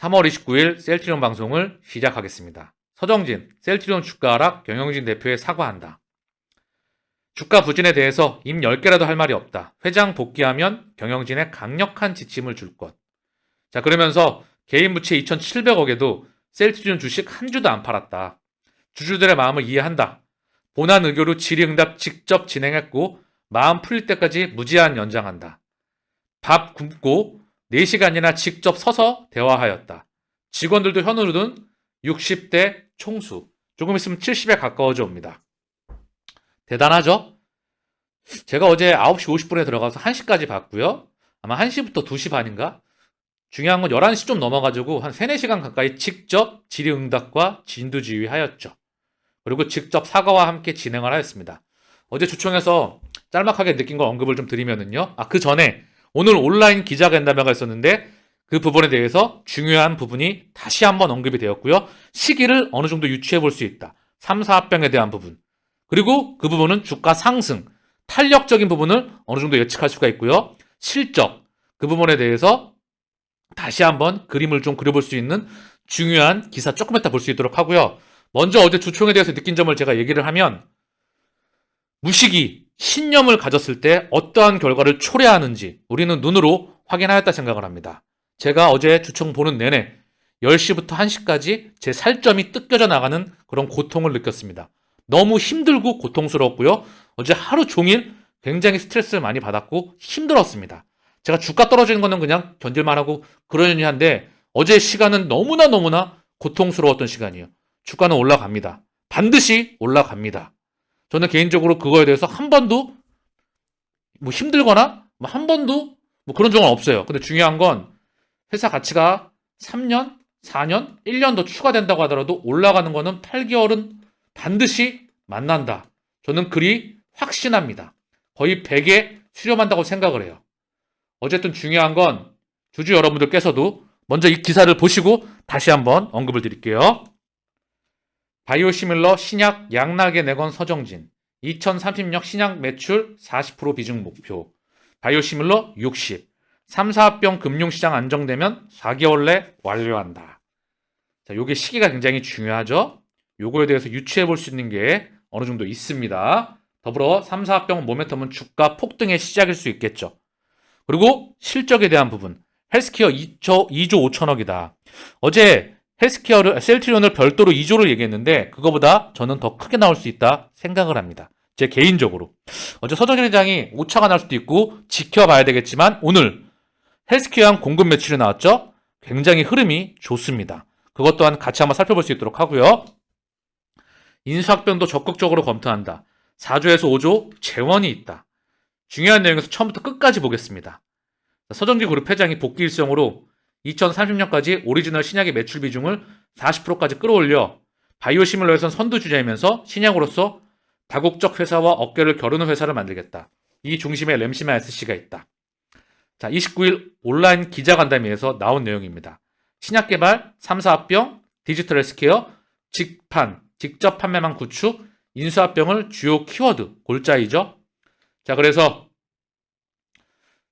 3월 29일 셀트리온 방송을 시작하겠습니다. 서정진, 셀트리온 주가 하락 경영진 대표에 사과한다. 주가 부진에 대해서 입 10개라도 할 말이 없다. 회장 복귀하면 경영진에 강력한 지침을 줄 것. 자, 그러면서 개인 부채 2,700억에도 셀트리온 주식 한 주도 안 팔았다. 주주들의 마음을 이해한다. 본안 의교로 질의응답 직접 진행했고 마음 풀릴 때까지 무제한 연장한다. 밥 굶고 4시간이나 직접 서서 대화하였다. 직원들도 현우는 60대 총수, 조금 있으면 70에 가까워져 옵니다. 대단하죠? 제가 어제 9시 50분에 들어가서 1시까지 봤고요. 아마 1시부터 2시 반인가? 중요한 건 11시 좀 넘어가지고 한 3, 4시간 가까이 직접 질의응답과 진두지휘 하였죠. 그리고 직접 사과와 함께 진행을 하였습니다. 어제 주총에서 짤막하게 느낀 걸 언급을 좀 드리면은요. 그 전에 오늘 온라인 기자간담회가 있었는데 그 부분에 대해서 중요한 부분이 다시 한번 언급이 되었고요. 시기를 어느 정도 유추해 볼 수 있다. 3, 4합병에 대한 부분. 그리고 그 부분은 주가 상승, 탄력적인 부분을 어느 정도 예측할 수가 있고요. 실적, 그 부분에 대해서 다시 한번 그림을 좀 그려볼 수 있는 중요한 기사 조금 이따 볼 수 있도록 하고요. 먼저 어제 주총에 대해서 느낀 점을 제가 얘기를 하면 무식이 신념을 가졌을 때 어떠한 결과를 초래하는지 우리는 눈으로 확인하였다 생각을 합니다. 제가 어제 주총 보는 내내 10시부터 1시까지 제 살점이 뜯겨져 나가는 그런 고통을 느꼈습니다. 너무 힘들고 고통스럽고요. 어제 하루 종일 굉장히 스트레스를 많이 받았고 힘들었습니다. 제가 주가 떨어지는 거는 그냥 견딜만 하고 그러려니 한데 어제 시간은 너무나 고통스러웠던 시간이에요. 주가는 올라갑니다. 반드시 올라갑니다. 저는 개인적으로 그거에 대해서 한 번도 힘들거나 한 번도 그런 적은 없어요. 근데 중요한 건 회사 가치가 3년, 4년, 1년 더 추가된다고 하더라도 올라가는 거는 8개월은 반드시 만난다. 저는 그리 확신합니다. 거의 100에 수렴한다고 생각을 해요. 어쨌든 중요한 건 주주 여러분들께서도 먼저 이 기사를 보시고 다시 한번 언급을 드릴게요. 바이오시밀러 신약 양락에 내건 서정진 2030년 신약 매출 40% 비중 목표 바이오시밀러 60 3, 4합병 금융시장 안정되면 4개월 내 완료한다. 자, 요게 시기가 굉장히 중요하죠. 요거에 대해서 유추해 볼 수 있는 게 어느 정도 있습니다. 더불어 3, 4합병 모멘텀은 주가 폭등의 시작일 수 있겠죠. 그리고 실적에 대한 부분 헬스케어 2조 5천억이다. 어제 헬스케어를 셀트리온을 별도로 2조를 얘기했는데 그거보다 저는 더 크게 나올 수 있다 생각을 합니다. 제 개인적으로. 어제 서정진 회장이 오차가 날 수도 있고 지켜봐야 되겠지만 오늘 헬스케어한 공급 매출이 나왔죠? 굉장히 흐름이 좋습니다. 그것 또한 같이 한번 살펴볼 수 있도록 하고요. 인수합병도 적극적으로 검토한다. 4조에서 5조 재원이 있다. 중요한 내용에서 처음부터 끝까지 보겠습니다. 서정진 그룹 회장이 복귀 일성으로 2030년까지 오리지널 신약의 매출 비중을 40%까지 끌어올려 바이오시밀러에선 선두주자이면서 신약으로서 다국적 회사와 어깨를 겨루는 회사를 만들겠다. 이 중심에 램시마 SC가 있다. 자, 29일 온라인 기자간담회에서 나온 내용입니다. 신약 개발, 3, 4합병, 디지털 헬스케어, 직접 판매망 구축, 인수합병을 주요 키워드, 골자이죠. 자, 그래서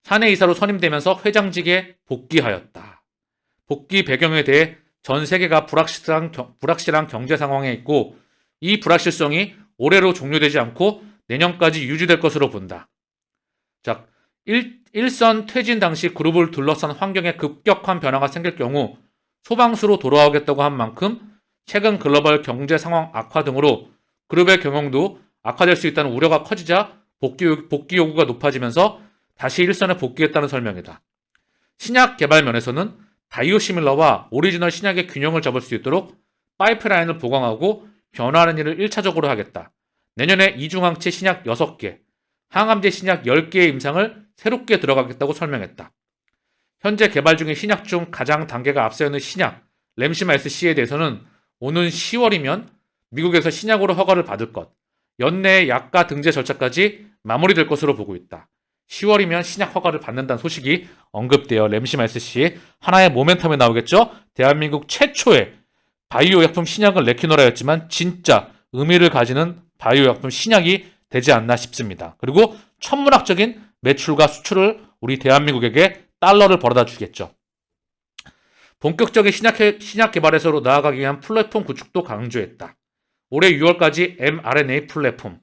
사내이사로 선임되면서 회장직에 복귀하였다. 복귀 배경에 대해 전 세계가 불확실한 경제 상황에 있고 이 불확실성이 올해로 종료되지 않고 내년까지 유지될 것으로 본다. 자, 일선 퇴진 당시 그룹을 둘러싼 환경에 급격한 변화가 생길 경우 소방수로 돌아오겠다고 한 만큼 최근 글로벌 경제 상황 악화 등으로 그룹의 경영도 악화될 수 있다는 우려가 커지자 복귀 요구가 높아지면서 다시 일선에 복귀했다는 설명이다. 신약 개발 면에서는 바이오시밀러와 오리지널 신약의 균형을 잡을 수 있도록 파이프라인을 보강하고 변화하는 일을 1차적으로 하겠다. 내년에 이중항체 신약 6개, 항암제 신약 10개의 임상을 새롭게 들어가겠다고 설명했다. 현재 개발 중인 신약 중 가장 단계가 앞서 있는 신약, 램시마 SC에 대해서는 오는 10월이면 미국에서 신약으로 허가를 받을 것, 연내에 약가 등재 절차까지 마무리될 것으로 보고 있다. 10월이면 신약 허가를 받는다는 소식이 언급되어 램시마 SC 하나의 모멘텀에 나오겠죠? 대한민국 최초의 바이오 약품 신약은 레퀴노라였지만 진짜 의미를 가지는 바이오 약품 신약이 되지 않나 싶습니다. 그리고 천문학적인 매출과 수출을 우리 대한민국에게 달러를 벌어다 주겠죠. 본격적인 신약 개발에서로 나아가기 위한 플랫폼 구축도 강조했다. 올해 6월까지 mRNA 플랫폼,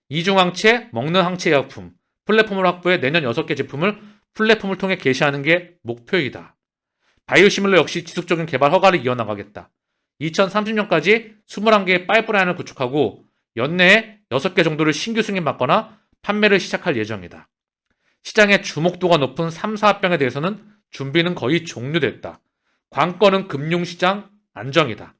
이중항체, 먹는 항체 약품, 플랫폼을 확보해 내년 6개 제품을 플랫폼을 통해 게시하는 게 목표이다. 바이오시밀러 역시 지속적인 개발 허가를 이어나가겠다. 2030년까지 21개의 파이프라인을 구축하고 연내에 6개 정도를 신규 승인받거나 판매를 시작할 예정이다. 시장의 주목도가 높은 3, 4합병에 대해서는 준비는 거의 종료됐다. 관건은 금융시장 안정이다.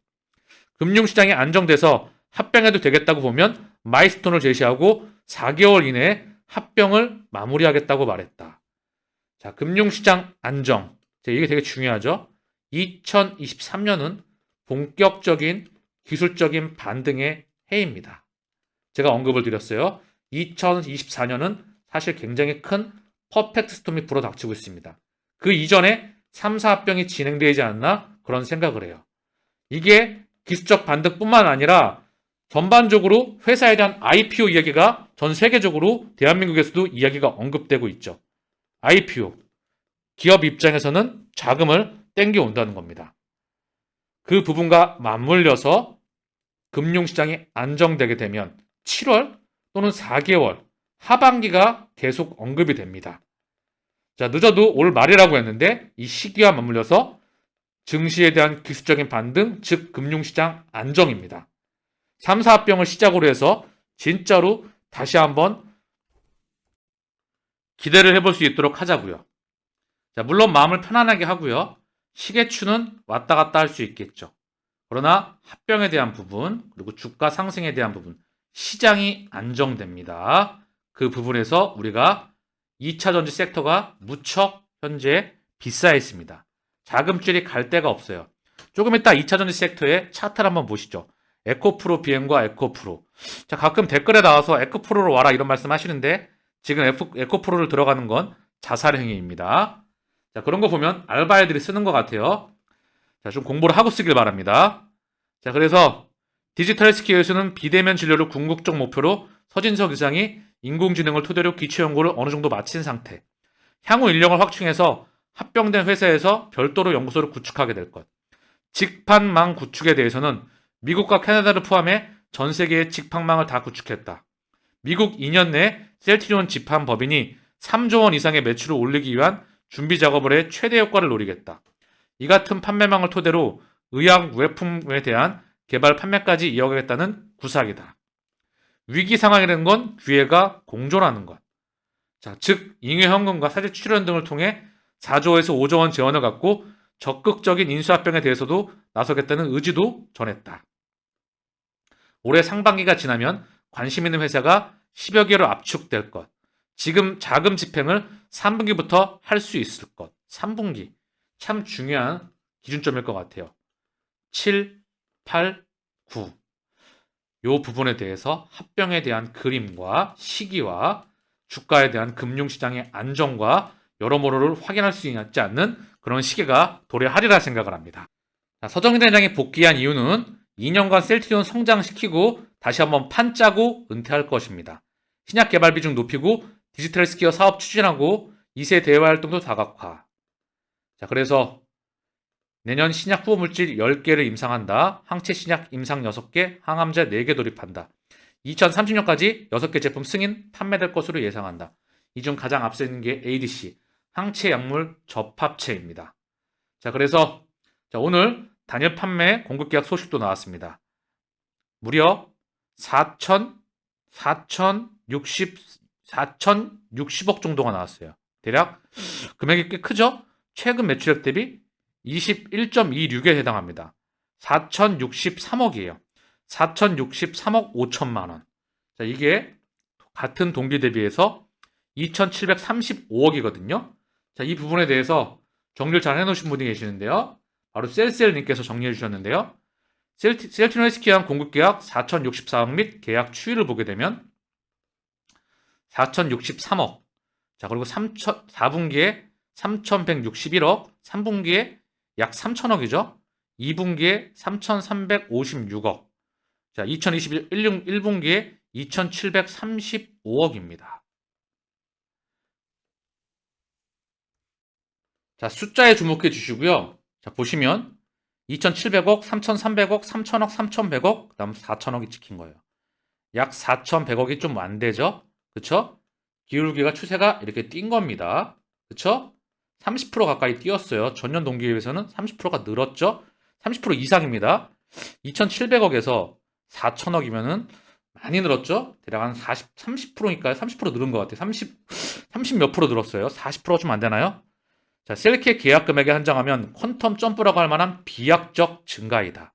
금융시장이 안정돼서 합병해도 되겠다고 보면 마일스톤을 제시하고 4개월 이내에 합병을 마무리하겠다고 말했다. 자, 금융시장 안정. 이게 되게 중요하죠. 2023년은 본격적인 기술적인 반등의 해입니다. 제가 언급을 드렸어요. 2024년은 사실 굉장히 큰 퍼펙트 스톰이 불어닥치고 있습니다. 그 이전에 3, 4합병이 진행되지 않나 그런 생각을 해요. 이게 기술적 반등뿐만 아니라 전반적으로 회사에 대한 IPO 이야기가 전 세계적으로 대한민국에서도 이야기가 언급되고 있죠. IPO. 기업 입장에서는 자금을 땡겨온다는 겁니다. 그 부분과 맞물려서 금융시장이 안정되게 되면 7월 또는 4개월 하반기가 계속 언급이 됩니다. 자, 늦어도 올 말이라고 했는데 이 시기와 맞물려서 증시에 대한 기술적인 반등, 즉 금융시장 안정입니다. 3, 4합병을 시작으로 해서 진짜로 다시 한번 기대를 해볼 수 있도록 하자고요. 자, 물론 마음을 편안하게 하고요. 시계추는 왔다 갔다 할 수 있겠죠. 그러나 합병에 대한 부분, 그리고 주가 상승에 대한 부분, 시장이 안정됩니다. 그 부분에서 우리가 2차 전지 섹터가 무척 현재 비싸 있습니다. 자금줄이 갈 데가 없어요. 조금 이따 2차 전지 섹터의 차트를 한번 보시죠. 에코프로 비행과 에코프로. 자, 가끔 댓글에 나와서 에코프로로 와라 이런 말씀 하시는데 지금 에코프로를 들어가는 건 자살행위입니다. 자, 그런 거 보면 알바애들이 쓰는 것 같아요. 자, 좀 공부를 하고 쓰길 바랍니다. 자, 그래서 디지털 헬스케어에서는 비대면 진료를 궁극적 목표로 서진석 의장이 인공지능을 토대로 기초 연구를 어느 정도 마친 상태. 향후 인력을 확충해서 합병된 회사에서 별도로 연구소를 구축하게 될 것. 직판망 구축에 대해서는 미국과 캐나다를 포함해 전 세계의 직판망을 다 구축했다. 미국 2년 내 셀트리온 집판 법인이 3조 원 이상의 매출을 올리기 위한 준비 작업을 해 최대 효과를 노리겠다. 이 같은 판매망을 토대로 의약 외품에 대한 개발 판매까지 이어가겠다는 구상이다. 위기 상황이라는 건 기회가 공존하는 것. 자, 즉 잉여 현금과 사직 출연 등을 통해 4조에서 5조 원 재원을 갖고 적극적인 인수합병에 대해서도 나서겠다는 의지도 전했다. 올해 상반기가 지나면 관심 있는 회사가 10여 개로 압축될 것. 지금 자금 집행을 3분기부터 할 수 있을 것. 3분기. 참 중요한 기준점일 것 같아요. 7, 8, 9. 이 부분에 대해서 합병에 대한 그림과 시기와 주가에 대한 금융시장의 안정과 여러모로를 확인할 수 있지 않는 그런 시기가 도래하리라 생각을 합니다. 자, 서정진 회장이 복귀한 이유는 2년간 셀트리온 성장시키고 다시 한번 판 짜고 은퇴할 것입니다. 신약 개발 비중 높이고 디지털 헬스케어 사업 추진하고 2세 대외 활동도 다각화. 자, 그래서 내년 신약 후보 물질 10개를 임상한다. 항체 신약 임상 6개, 항암제 4개 돌입한다. 2030년까지 6개 제품 승인 판매될 것으로 예상한다. 이 중 가장 앞서 있는 게 ADC, 항체 약물 접합체입니다. 자, 그래서 오늘 단일 판매 공급 계약 소식도 나왔습니다. 무려 4,060억 정도가 나왔어요. 대략 금액이 꽤 크죠? 최근 매출액 대비 21.26에 해당합니다. 4,063억이에요. 4,063억 5천만 원. 자, 이게 같은 동기 대비해서 2,735억이거든요. 자, 이 부분에 대해서 정리를 잘 해놓으신 분이 계시는데요. 바로 셀셀님께서 정리해 주셨는데요. 셀트리온 헬스케어 공급 계약 4,064억 및 계약 추이를 보게 되면 4,063억. 자, 그리고 4분기에 3,161억, 3분기에 약 3,000억이죠. 2분기에 3,356억. 자, 2021분기에 2,735억입니다. 자, 숫자에 주목해 주시고요. 자, 보시면 2,700억, 3,300억, 3,000억, 3,100억, 그다음 4,000억이 찍힌 거예요. 약 4,100억이 좀 안 되죠? 그쵸? 기울기가 추세가 이렇게 뛴 겁니다. 그쵸? 30% 가까이 뛰었어요. 전년 동기에 비해서는 30%가 늘었죠? 30% 이상입니다. 2,700억에서 4,000억이면은 많이 늘었죠? 대략 한 30%니까요. 30% 늘은 것 같아요. 30 몇 프로 늘었어요. 40%가 좀 안 되나요? 자, 셀키의 계약 금액에 한정하면 퀀텀 점프라고 할 만한 비약적 증가이다.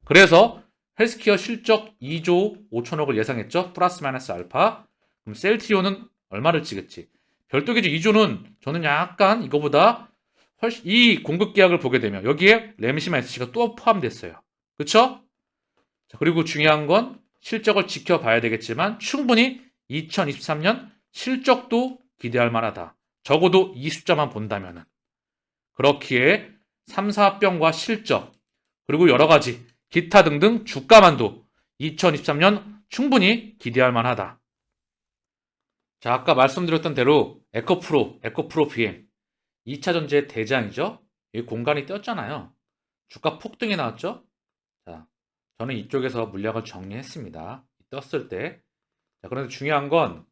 그래서 헬스케어 실적 2조 5천억을 예상했죠. 플러스 마이너스 알파. 그럼 셀트리온은 얼마를 찍었지? 별도 기준 2조는 저는 약간 이거보다 훨씬 이 공급 계약을 보게 되면 여기에 램시마 SC가 또 포함됐어요. 그쵸? 자, 그리고 중요한 건 실적을 지켜봐야 되겠지만 충분히 2023년 실적도 기대할 만하다. 적어도 이 숫자만 본다면은. 그렇기에 3, 4병과 실적 그리고 여러 가지 기타 등등 주가만도 2023년 충분히 기대할 만하다. 자, 아까 말씀드렸던 대로 에코프로 BM 2차 전지의 대장이죠. 여기 공간이 떴잖아요. 주가 폭등이 나왔죠. 자, 저는 이쪽에서 물량을 정리했습니다. 떴을 때. 자, 그런데 중요한 건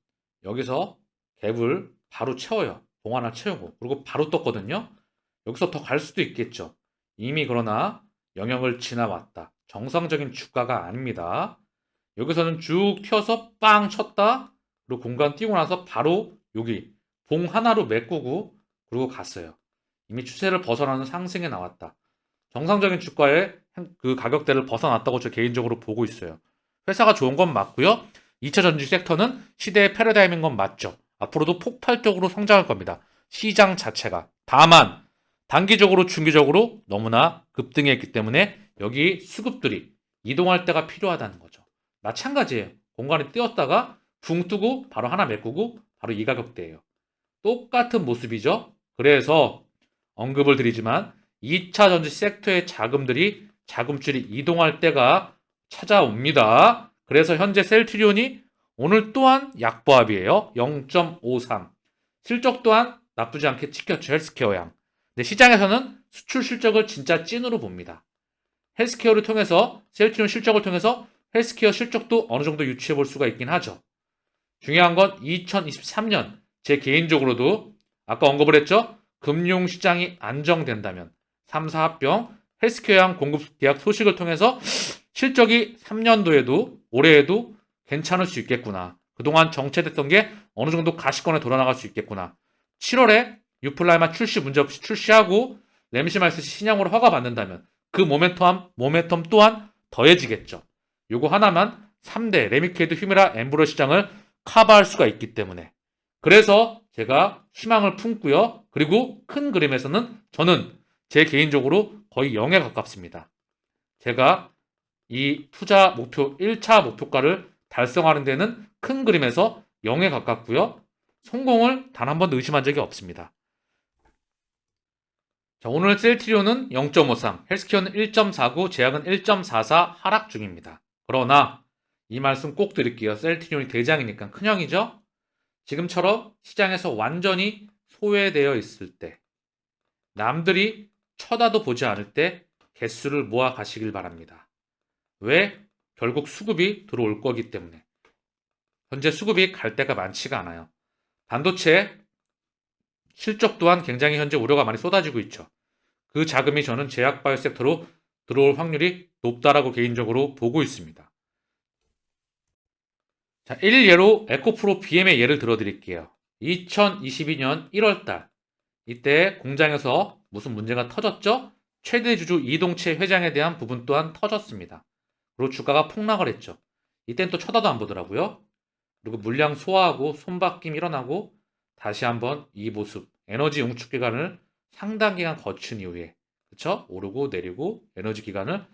여기서 갭을 바로 채워요. 봉 하나 채우고. 그리고 바로 떴거든요. 여기서 더 갈 수도 있겠죠. 이미 그러나 영역을 지나왔다. 정상적인 주가가 아닙니다. 여기서는 쭉 튀어서 빵 쳤다. 그리고 공간 띄고 나서 바로 여기 봉 하나로 메꾸고 그리고 갔어요. 이미 추세를 벗어나는 상승에 나왔다. 정상적인 주가의 그 가격대를 벗어났다고 저 개인적으로 보고 있어요. 회사가 좋은 건 맞고요. 2차 전지 섹터는 시대의 패러다임인 건 맞죠. 앞으로도 폭발적으로 성장할 겁니다. 시장 자체가. 다만 단기적으로 중기적으로 너무나 급등했기 때문에 여기 수급들이 이동할 때가 필요하다는 거죠. 마찬가지예요. 공간에 띄었다가 붕 뜨고 바로 하나 메꾸고 바로 이 가격대예요. 똑같은 모습이죠. 그래서 언급을 드리지만 2차 전지 섹터의 자금줄이 이동할 때가 찾아옵니다. 그래서 현재 셀트리온이 오늘 또한 약보합이에요. 0.53. 실적 또한 나쁘지 않게 찍혔죠. 헬스케어양. 근데 시장에서는 수출 실적을 진짜 찐으로 봅니다. 헬스케어를 통해서 셀트리온 실적을 통해서 헬스케어 실적도 어느 정도 유추해 볼 수가 있긴 하죠. 중요한 건 2023년 제 개인적으로도 아까 언급을 했죠. 금융시장이 안정된다면 3, 4합병 헬스케어양 공급 계약 소식을 통해서 실적이 3년도에도 올해에도 괜찮을 수 있겠구나. 그동안 정체됐던 게 어느 정도 가시권에 돌아나갈 수 있겠구나. 7월에 유플라이마 출시 문제없이 출시하고 램시마이스 신형으로 허가받는다면 그 모멘텀 또한 더해지겠죠. 요거 하나만 3대 레미케이드 휴미라 엠브로 시장을 커버할 수가 있기 때문에 그래서 제가 희망을 품고요. 그리고 큰 그림에서는 저는 제 개인적으로 거의 0에 가깝습니다. 제가 이 투자 목표 1차 목표가를 달성하는 데는 큰 그림에서 0에 가깝고요. 성공을 단 한 번도 의심한 적이 없습니다. 자, 오늘 셀트리온은 0.53, 헬스케어는 1.49, 제약은 1.44 하락 중입니다. 그러나 이 말씀 꼭 드릴게요. 셀트리온이 대장이니까 큰형이죠? 지금처럼 시장에서 완전히 소외되어 있을 때, 남들이 쳐다도 보지 않을 때 개수를 모아 가시길 바랍니다. 왜? 결국 수급이 들어올 거기 때문에. 현재 수급이 갈 데가 많지가 않아요. 반도체 실적 또한 굉장히 현재 우려가 많이 쏟아지고 있죠. 그 자금이 저는 제약 바이오 섹터로 들어올 확률이 높다라고 개인적으로 보고 있습니다. 자, 1예로 에코프로 BM의 예를 들어드릴게요. 2022년 1월달 이때 공장에서 무슨 문제가 터졌죠? 최대 주주 이동채 회장에 대한 부분 또한 터졌습니다. 그리고 주가가 폭락을 했죠. 이땐 또 쳐다도 안 보더라고요. 그리고 물량 소화하고 손바뀜 일어나고 다시 한번 이 모습 에너지 응축 기간을 상당 기간 거친 이후에 그쵸? 오르고 내리고 에너지 기간을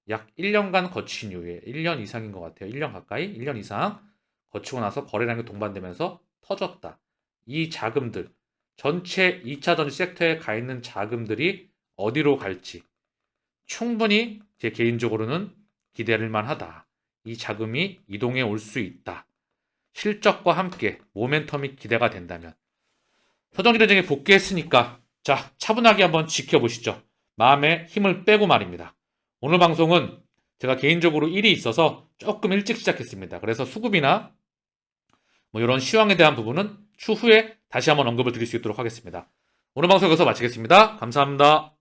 약 1년간 거친 이후에 1년 이상인 것 같아요. 1년 가까이 1년 이상 거치고 나서 거래량이 동반되면서 터졌다. 이 자금들 전체 2차 전지 섹터에 가 있는 자금들이 어디로 갈지 충분히 제 개인적으로는 기대할 만하다. 이 자금이 이동해 올 수 있다. 실적과 함께 모멘텀이 기대가 된다면 서정진 회장이 복귀했으니까 자 차분하게 한번 지켜보시죠. 마음에 힘을 빼고 말입니다. 오늘 방송은 제가 개인적으로 일이 있어서 조금 일찍 시작했습니다. 그래서 수급이나 뭐 이런 시황에 대한 부분은 추후에 다시 한번 언급을 드릴 수 있도록 하겠습니다. 오늘 방송 여기서 마치겠습니다. 감사합니다.